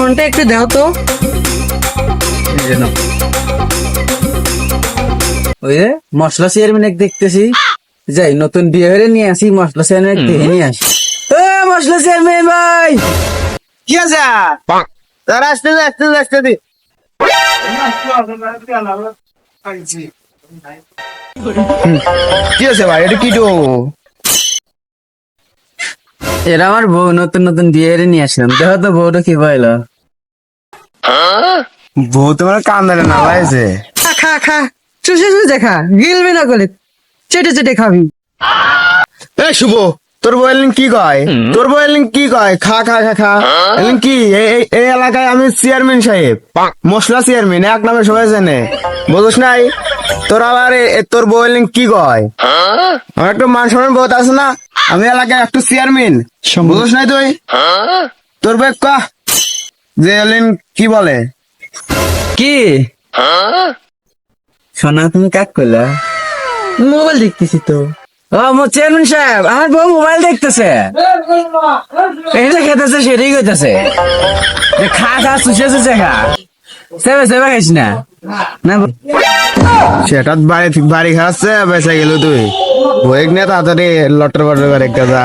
ফোনটা একটু দাও তো। ওই যে মশলা চেয়ারম্যান দেখতেছি, যাই নতুন বিয়ে হয়ে নিয়ে আসি, মশলা চেয়ারম্যান দেখে নিয়ে আসি। মশলা চেয়ারম্যান ভাই, কি আছে তারা আসতে দি কি আছে ভাই, এটা কি তো এরা আমার বউ, নতুন নতুন বিয়ে হয়ে নিয়ে আসলাম, দেখো তো বউটা কি পাইলো। বউ তোমার কান্দারে না ভাইছে। খা খা খা, চুষে চুষে খা, গিলবি না করে, চেটে চেটে খাবি। এ শুভ, তোর বললেন কি কয়, তোর বললেন কি কয়, খা খা খা খা এলেন কি এই এলাকায় আমি চেয়ারম্যান সাহেব, মশলা চেয়ারম্যান, এক নামে সবাই জানে, বুঝছ নাই? তোর আবার তোর বললেন কি কয়, আমার একটু মান সম্মান বোধ আছে না, আমি এলাকায় একটু চেয়ারম্যান, বুঝছ নাই তুই? তোর বই কা যে এলেন কি বলে কি সোনা, তুমি কাক করলা? মোবাইল দেখতেছি তো। চেয়ারম্যান সাহেব, আমার বউ মোবাইল দেখতেছে, এটা খেতেছে, সেটাই খেতেছে, খা খা, চুষে চুষে খা, সেবা সেবা খাইস না না। সেটা বাড়ি খাচ্ছে, বেঁচে গেল তুই বই নিয়ে তাড়াতাড়ি লটর বটর করে একটা যা।